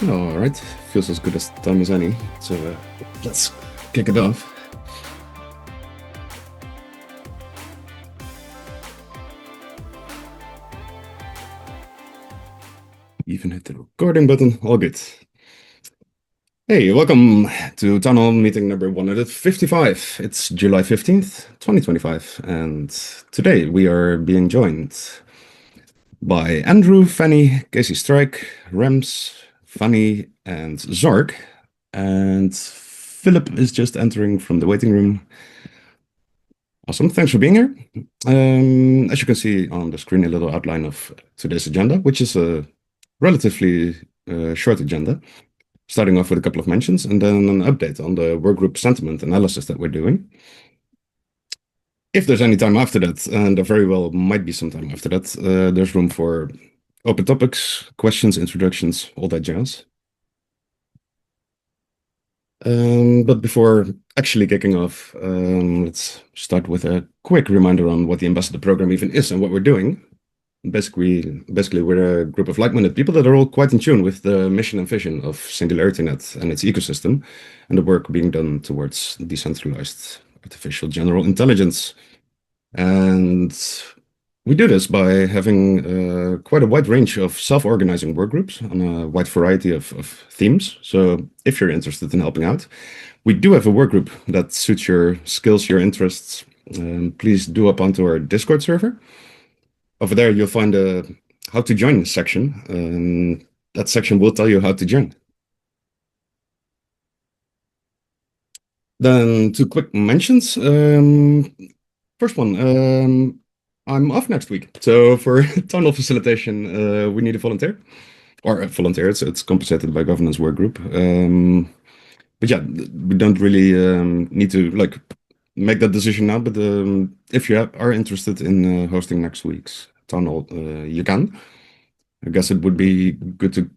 All right, feels as good as time as any. So let's kick it off. Even hit the recording button. All good. Hey, welcome to Town Hall meeting number 155. It's July 15th, 2025, and today we are being joined by Andrew, Fanny, Casey Strike, Rems, Fanny, and Zark. And Philip is just entering from the waiting room. Awesome. Thanks for being here. As you can see on the screen, a little outline of today's agenda, which is a relatively short agenda, starting off with a couple of mentions and then an update on the workgroup sentiment analysis that we're doing. If there's any time after that, and there very well might be some time after that, there's room for open topics, questions, introductions, all that jazz. But before actually kicking off, let's start with a quick reminder on what the ambassador program even is and what we're doing. Basically, we're a group of like-minded people that are all quite in tune with the mission and vision of SingularityNet and its ecosystem, and the work being done towards decentralized artificial general intelligence. And we do this by having quite a wide range of self-organizing work groups on a wide variety of themes. So if you're interested in helping out, we do have a work group that suits your skills, your interests. Please do up onto our Discord server. Over there, you'll find a how to join section. And that section will tell you how to join. Then two quick mentions. First one, I'm off next week. So for tunnel facilitation, we need a volunteer. Or a volunteer, it's compensated by governance work group. But yeah, we don't really need to like make that decision now. But if you are interested in hosting next week's tunnel, you can. I guess it would be good to,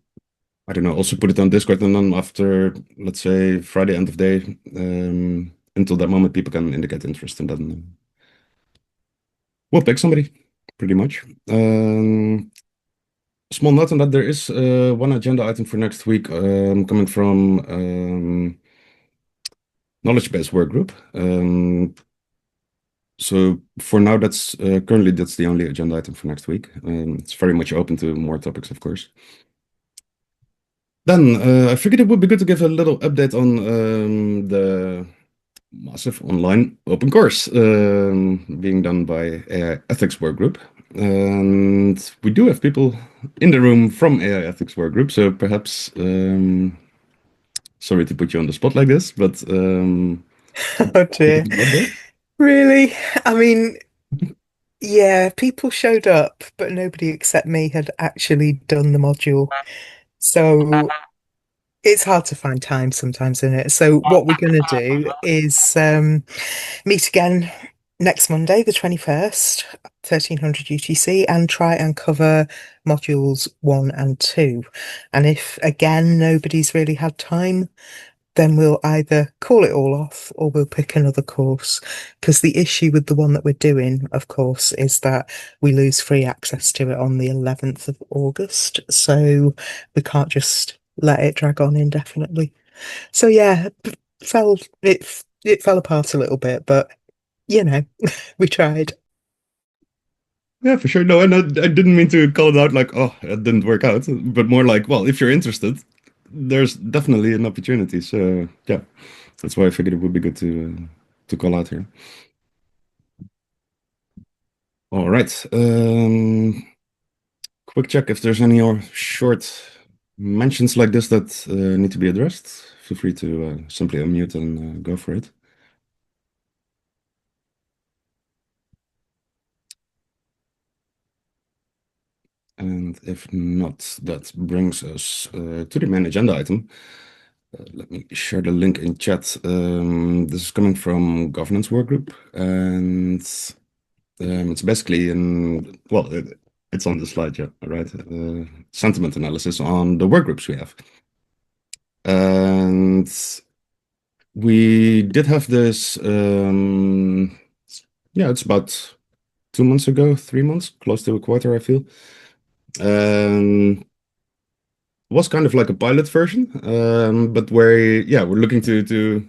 I don't know, also put it on Discord, and then after, let's say, Friday end of day, until that moment, people can indicate interest, and then we'll pick somebody, pretty much. Small note on that, there is one agenda item for next week coming from knowledge base work group. So for now, that's currently that's the only agenda item for next week. It's very much open to more topics, of course. Then I figured it would be good to give a little update on the massive online open course being done by AI Ethics Work Group. And we do have people in the room from AI Ethics Work Group, so perhaps, sorry to put you on the spot like this, but Oh dear. Really? I mean, yeah, people showed up, but nobody except me had actually done the module. So it's hard to find time sometimes, isn't it? So what we're going to do is meet again next Monday, the 21st, 1300 UTC, and try and cover modules 1 and 2. And if, again, nobody's really had time, then we'll either call it all off or we'll pick another course. Because the issue with the one that we're doing, of course, is that we lose free access to it on the 11th of August. So we can't just let it drag on indefinitely. So yeah, fell it fell apart a little bit, but you know, we tried. yeah, for sure. No, and I didn't mean to call it out like, oh, it didn't work out, but more like, well, if you're interested, there's definitely an opportunity. So yeah, that's why I figured it would be good to call out here. All right. Quick check if there's any or short mentions like this that need to be addressed. Feel free to simply unmute and go for it. And if not, that brings us to the main agenda item. Let me share the link in chat. This is coming from governance workgroup, and it's basically well, it's on the slide, yeah, right? Sentiment analysis on the workgroups we have. And we did have this, yeah, it's about 2 months ago, 3 months, close to a quarter, I feel. Um, was kind of like a pilot version, but where yeah, we're looking to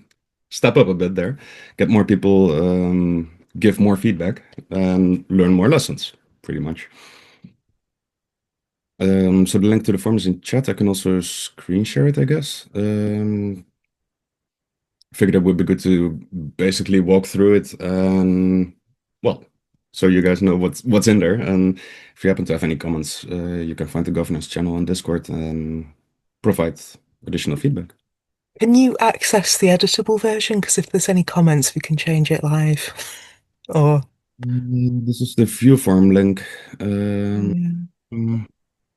step up a bit there, get more people, give more feedback, and learn more lessons, pretty much. So the link to the form is in chat. I can also screen share it, I guess. Figured it would be good to basically walk through it and well, so you guys know what's in there. And if you happen to have any comments, you can find the governance channel on Discord and provide additional feedback. Can you access the editable version? Because if there's any comments, we can change it live. Or This is the view form link. yeah. Mm,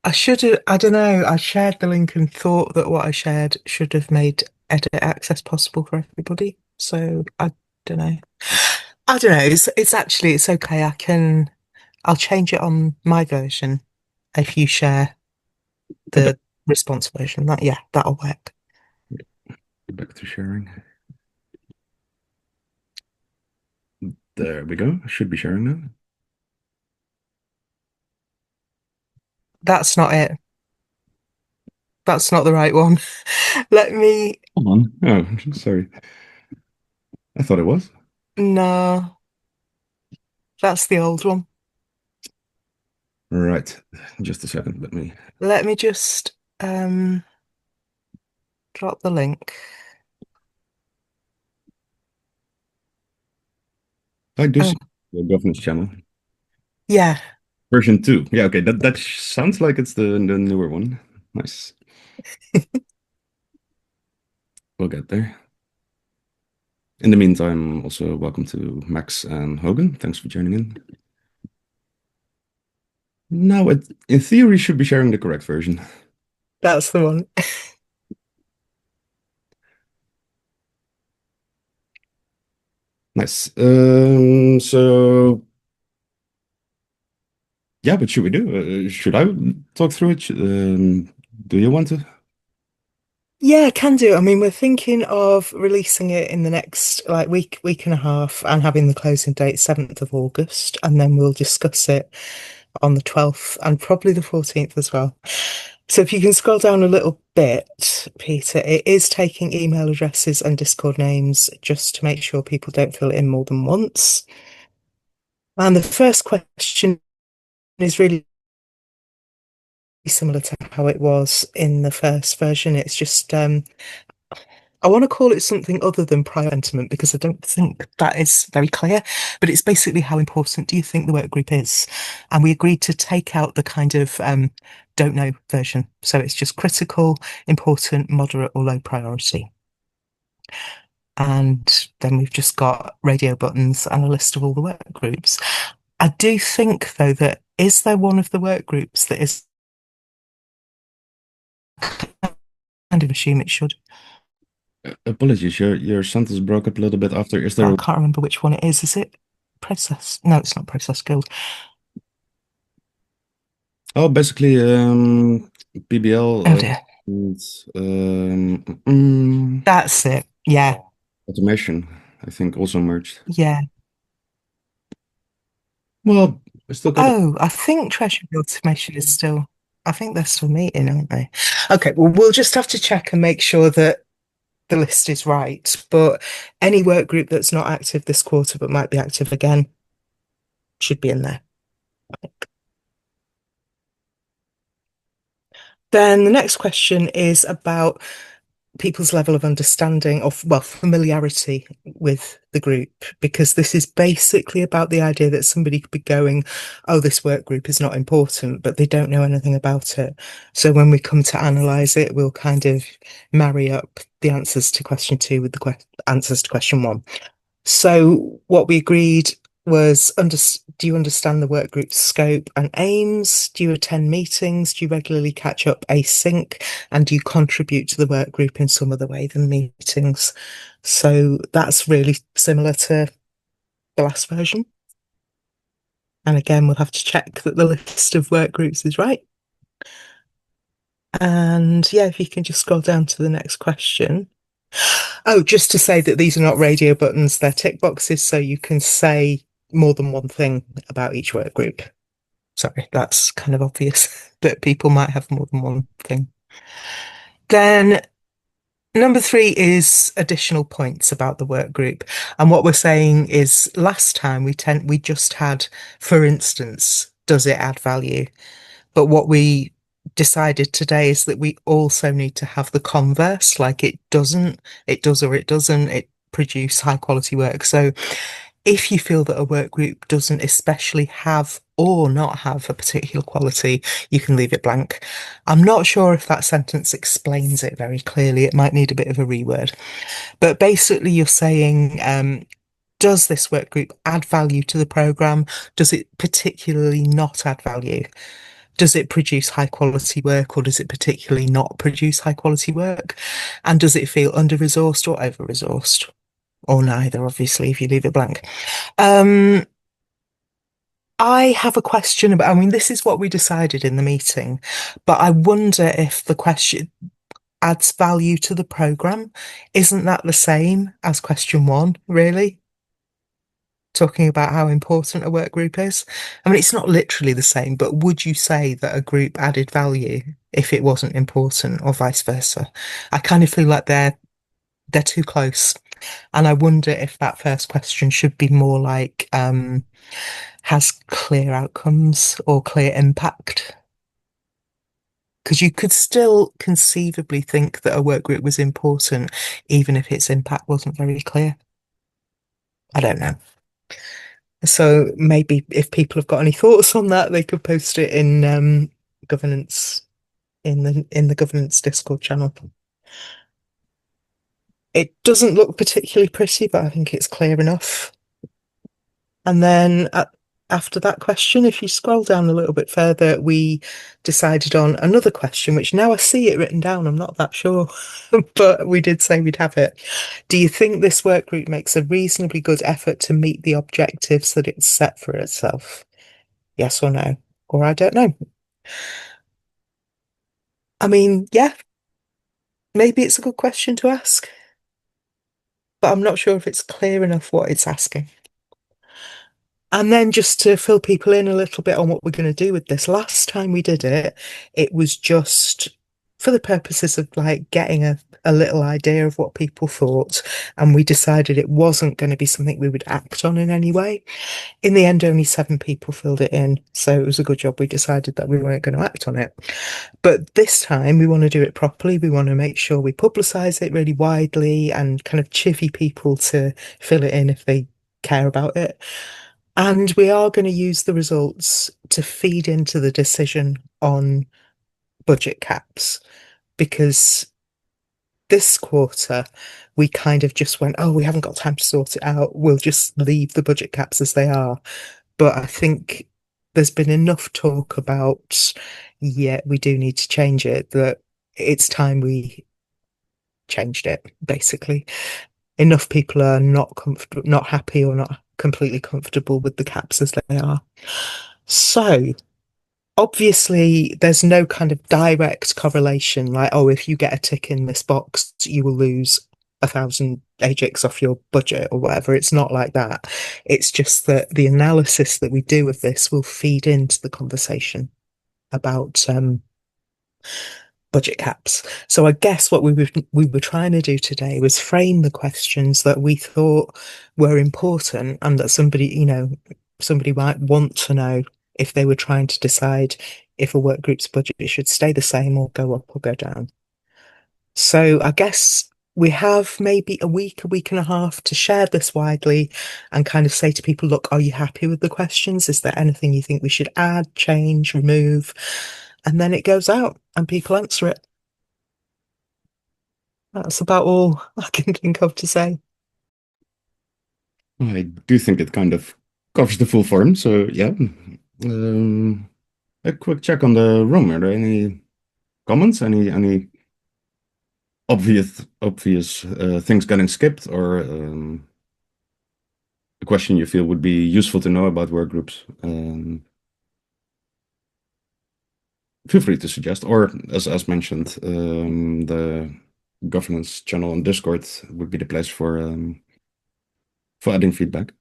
I should have, I don't know, I shared the link and thought that what I shared should have made edit access possible for everybody. So I don't know. I don't know. It's actually it's okay. I'll change it on my version if you share okay, the response version. That yeah, that'll work. back to sharing. There we go. I should be sharing now. That's not it. That's not the right one. Let me Hold on. Oh, sorry. I thought it was. no, that's the old one. Right. Just a second. Let me. Let me just drop the link. I do Oh, see the governance channel. yeah, Version 2. Yeah, okay. That sounds like it's the newer one. Nice. We'll get there. In the meantime, also welcome to Max and Hogan. Thanks for joining in. Now, it in theory should be sharing the correct version. that's the one. Nice. So yeah, what should we do? Should I talk through it? Do you want to? Yeah, can do. I mean, we're thinking of releasing it in the next like week and a half and having the closing date 7th of August, and then we'll discuss it on the 12th and probably the 14th as well. So if you can scroll down a little bit, Peter, it is taking email addresses and Discord names just to make sure people don't fill it in more than once. And the first question is really similar to how it was in the first version. It's just I want to call it something other than prior sentiment because I don't think that is very clear. But it's basically how important do you think the work group is? And we agreed to take out the kind of don't know version. So it's just critical, important, moderate, or low priority. And then we've just got radio buttons and a list of all the work groups. I do think, though, that is there one of the work groups that is kind of assume it should. Apologies, your sentence broke up a little bit after. Is there I a can't remember which one it is. Is it process? No, it's not process guild. oh, basically, PBL Oh dear. and That's it. Yeah. automation, I think, also merged. Yeah. Well, I still got. Oh, I think Treasury Automation is still, I think they're still meeting, aren't they? Okay, well, we'll just have to check and make sure that the list is right. But any work group that's not active this quarter but might be active again should be in there. Then the next question is about people's level of understanding of, well, familiarity with the group, because this is basically about the idea that somebody could be going, oh, this work group is not important, but they don't know anything about it. So when we come to analyze it, we'll kind of marry up the answers to question 2 with the answers to question 1. So what we agreed was, do you understand the work group's scope and aims? Do you attend meetings? Do you regularly catch up async? And do you contribute to the work group in some other way than meetings? So that's really similar to the last version. And again, we'll have to check that the list of work groups is right. And yeah, if you can just scroll down to the next question. Oh, just to say that these are not radio buttons, they're tick boxes, so you can say more than one thing about each work group. Sorry, that's kind of obvious that people might have more than one thing. Then number three is additional points about the work group. And what we're saying is last time we just had, for instance, does it add value? But what we decided today is that we also need to have the converse, like it doesn't, it does or it doesn't, it produce high quality work. So if you feel that a work group doesn't especially have or not have a particular quality, you can leave it blank. I'm not sure if that sentence explains it very clearly. It might need a bit of a reword. But basically, you're saying, does this work group add value to the program? Does it particularly not add value? Does it produce high quality work or does it particularly not produce high quality work? And does it feel under-resourced or over-resourced? Or neither, obviously, if you leave it blank. Um, I have a question about, I mean, this is what we decided in the meeting, but I wonder if the question adds value to the program. Isn't that the same as question one, really? Talking about how important a work group is. I mean, it's not literally the same, but would you say that a group added value if it wasn't important or vice versa? I kind of feel like they're too close. And I wonder if that first question should be more like, has clear outcomes or clear impact? Because you could still conceivably think that a work group was important, even if its impact wasn't very clear. I don't know. So maybe if people have got any thoughts on that, they could post it in governance in the governance Discord channel. It doesn't look particularly pretty, but I think it's clear enough. And then after that question, if you scroll down a little bit further, we decided on another question, which now I see it written down. I'm not that sure, but we did say we'd have it. Do you think this work group makes a reasonably good effort to meet the objectives that it's set for itself? Yes or no? Or I don't know. I mean, yeah, maybe it's a good question to ask, but I'm not sure if it's clear enough what it's asking. And then just to fill people in a little bit on what we're going to do with this, last time we did it, it was just for the purposes of like getting a little idea of what people thought. And we decided it wasn't going to be something we would act on in any way. In the end, only 7 people filled it in. So it was a good job we decided that we weren't going to act on it. But this time we want to do it properly. We want to make sure we publicize it really widely and kind of chivvy people to fill it in if they care about it. And we are going to use the results to feed into the decision on budget caps because this quarter we kind of just went, oh, we haven't got time to sort it out. We'll just leave the budget caps as they are. But I think there's been enough talk about, yeah, we do need to change it, that it's time we changed it, basically. Enough people are not comfortable, not happy, or not completely comfortable with the caps as they are. So obviously, there's no kind of direct correlation, like, oh, if you get a tick in this box, you will lose 1,000 AJIX off your budget or whatever. It's not like that. It's just that the analysis that we do of this will feed into the conversation about budget caps. So I guess what we were trying to do today was frame the questions that we thought were important and that somebody might want to know if they were trying to decide if a work group's budget should stay the same or go up or go down. So I guess we have maybe a week and a half to share this widely and kind of say to people, look, are you happy with the questions? Is there anything you think we should add, change, remove? And then it goes out and people answer it. That's about all I can think of to say. I do think it kind of covers the full form, so yeah. A quick check on the room. Are there any comments? Any obvious things getting skipped, or a question you feel would be useful to know about work groups? Feel free to suggest, or as mentioned, the governance channel on Discord would be the place for adding feedback.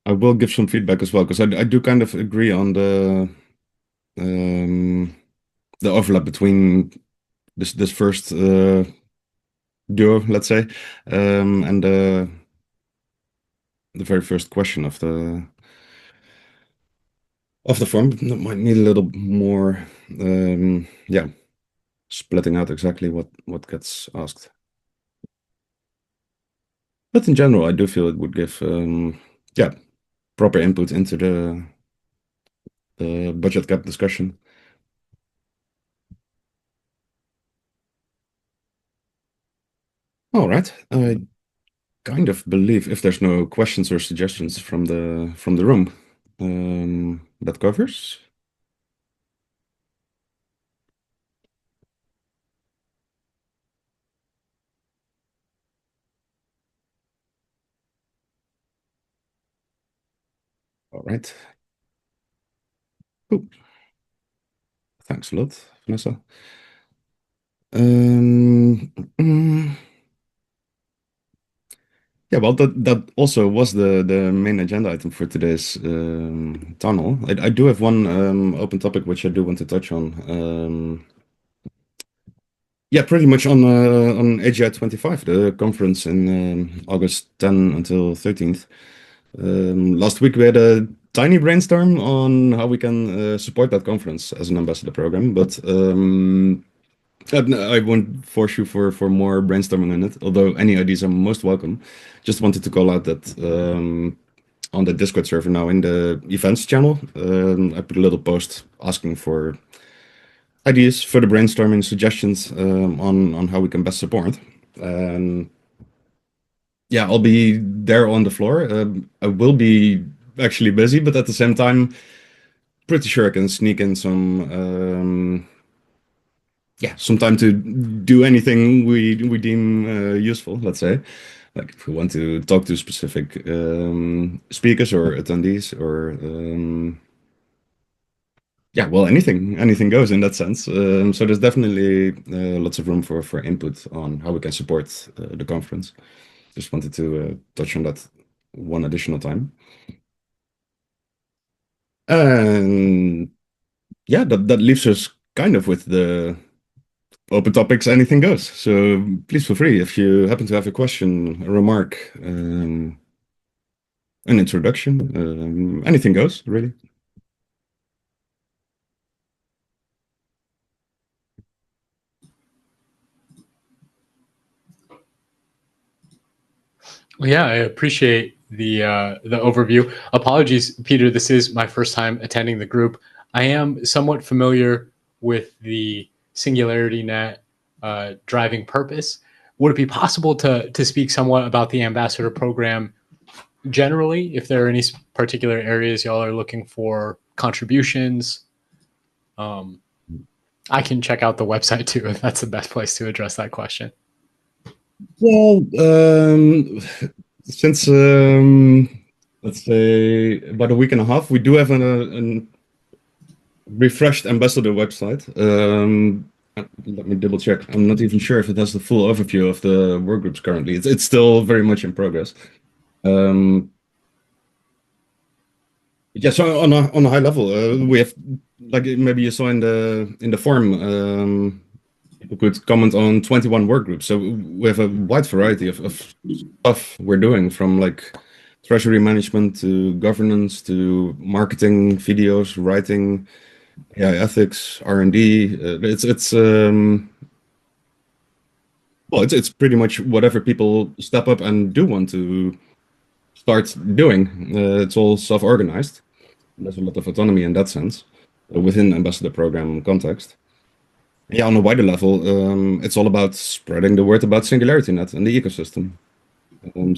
I will give some feedback as well because I do kind of agree on um, the overlap between this first duo, let's say, and the very first question of the form. That might need a little more, yeah, splitting out exactly what gets asked. But in general, I do feel it would give, yeah, proper input into the budget gap discussion. All right. I kind of believe if there's no questions or suggestions from the room, that covers. All right. Cool. Thanks a lot, Vanessa. Mm, yeah, well, that also was the main agenda item for today's tunnel. I do have one open topic which I do want to touch on. Yeah, pretty much on AGI 25, the conference in August 10 until 13th. Last week we had a tiny brainstorm on how we can support that conference as an ambassador program, but I won't force you for more brainstorming on it, although any ideas are most welcome. Just wanted to call out that on the Discord server now in the events channel, I put a little post asking for ideas, further brainstorming, suggestions on how we can best support. Yeah, I'll be there on the floor. I will be actually busy, but at the same time, pretty sure I can sneak in some time to do anything we deem useful. Let's say, like if we want to talk to specific speakers or attendees, or yeah, well, anything goes in that sense. So there's definitely lots of room for input on how we can support the conference. Just wanted to touch on that one additional time. And yeah, that leaves us kind of with the open topics, anything goes. So please feel free if you happen to have a question, a remark, an introduction, anything goes, really. Well, yeah, I appreciate the overview. Apologies, Peter. This is my first time attending the group. I am somewhat familiar with the Singularity Net driving purpose. Would it be possible to speak somewhat about the ambassador program generally? If there are any particular areas y'all are looking for contributions, I can check out the website too if that's the best place to address that question. Well, since let's say about a week and a half, we do have an refreshed ambassador website. Let me double check. I'm not even sure if it has the full overview of the work groups currently. It's still very much in progress. Yeah, so on a high level, we have, like maybe you saw in the forum, people could comment on 21 work groups. So we have a wide variety of stuff we're doing, from like treasury management to governance to marketing, videos, writing, AI ethics, R&D. Well, it's pretty much whatever people step up and do want to start doing. It's all self-organized. There's a lot of autonomy in that sense within ambassador program context. Yeah, on a wider level, it's all about spreading the word about Singularity Net and the ecosystem.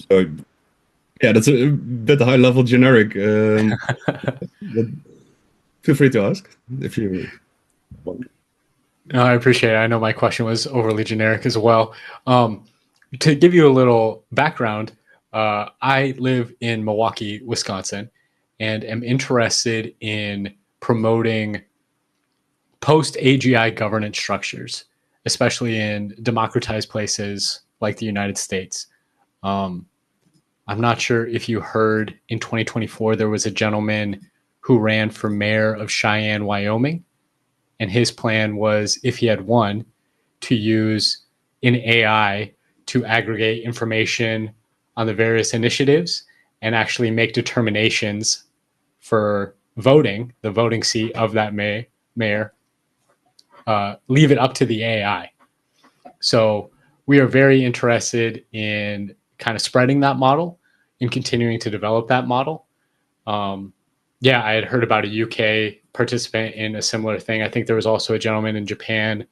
So yeah, that's a bit high level generic. But feel free to ask if you want. No, I appreciate it. I know my question was overly generic as well. To give you a little background, I live in Milwaukee, Wisconsin, and am interested in promoting post AGI governance structures, especially in democratized places like the United States. I I'm not sure if you heard in 2024, there was a gentleman who ran for mayor of Cheyenne, Wyoming. And his plan was, if he had won, to use an AI to aggregate information on the various initiatives and actually make determinations for voting, the voting seat of that mayor, leave it up to the AI. So we are very interested in kind of spreading that model and continuing to develop that model. Yeah, I had heard about a UK participant in a similar thing. I think there was also a gentleman in Japan,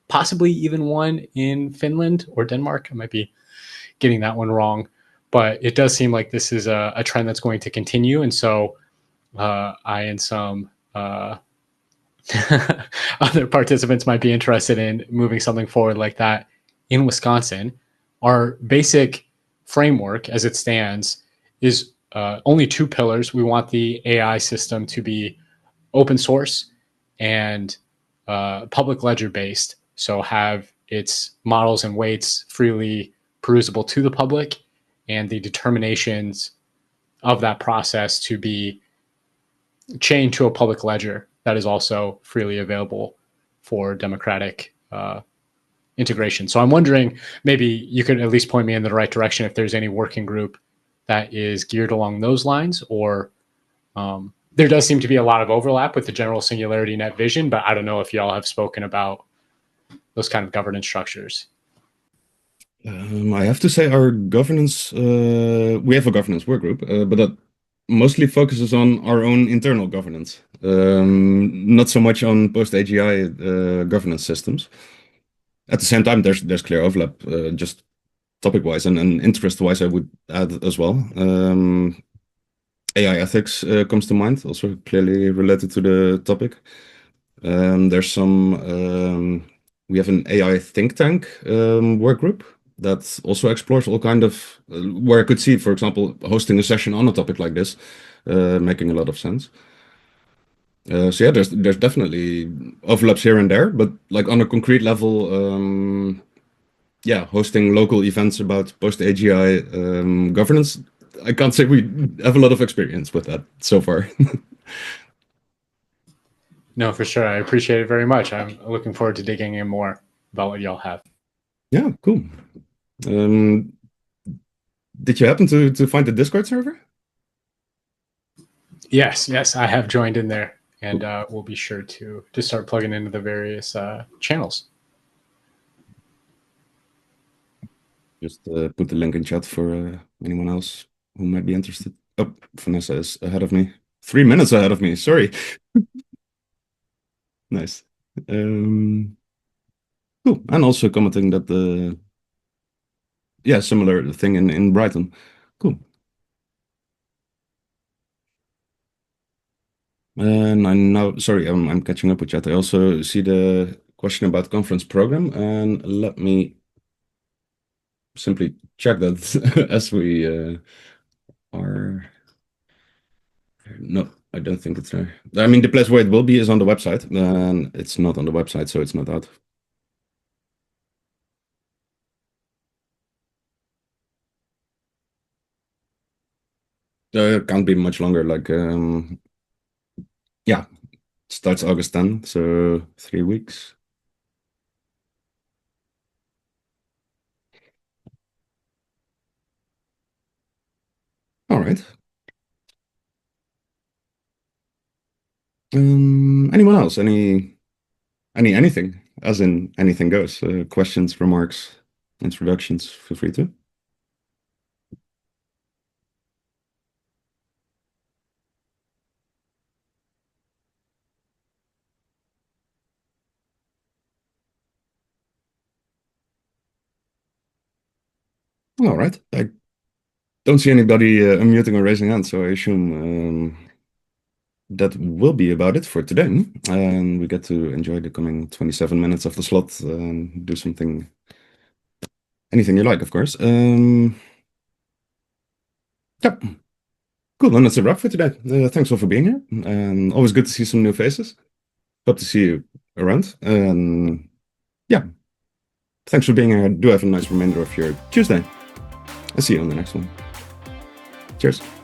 possibly even one in Finland or Denmark. I might be getting that one wrong, but it does seem like this is a trend that's going to continue. And so I and some other participants might be interested in moving something forward like that in Wisconsin. Our basic framework as it stands is only two pillars. We want the AI system to be open source and public ledger based. So have its models and weights freely perusable to the public, and the determinations of that process to be chained to a public ledger that is also freely available for democratic integration. So I'm wondering, maybe you could at least point me in the right direction if there's any working group that is geared along those lines, or there does seem to be a lot of overlap with the general Singularity net vision, but I don't know if y'all have spoken about those kind of governance structures. I have to say our governance, we have a governance work group, but that mostly focuses on our own internal governance, not so much on post-AGI governance systems. At the same time, there's clear overlap, just topic-wise and interest-wise, I would add as well. AI ethics comes to mind, also clearly related to the topic. There's some, we have an AI think tank work group that also explores all kind of, where I could see, for example, hosting a session on a topic like this, making a lot of sense. So yeah, there's definitely overlaps here and there, but like on a concrete level, yeah, hosting local events about post-AGI governance, I can't say we have a lot of experience with that so far. No, for sure. I appreciate it very much. I'm looking forward to digging in more about what y'all have. Yeah, cool. Did you happen to find the Discord server? Yes, I have joined in there, and we'll be sure to start plugging into the various channels. Just put the link in chat for anyone else who might be interested. Oh, Vanessa is ahead of me. 3 minutes ahead of me, sorry. Nice. Cool. And also commenting that the similar thing in Brighton. Cool. And I now, sorry, I'm catching up with chat. I also see the question about conference program, and let me simply check that as we are. No, I don't think it's there. I mean, the place where it will be is on the website, and it's not on the website, so it's not out. It can't be much longer, like, yeah, it starts August 10, so 3 weeks. All right. Anyone else? Anything, as in anything goes. Questions, remarks, introductions, feel free to. All right. I don't see anybody unmuting or raising hands, so I assume that will be about it for today. And we get to enjoy the coming 27 minutes of the slot and do something, anything you like, of course. Yep. Cool, then that's a wrap for today. Thanks all for being here, and always good to see some new faces. Hope to see you around. And yeah, thanks for being here. Do have a nice remainder of your Tuesday. I'll see you on the next one. Cheers.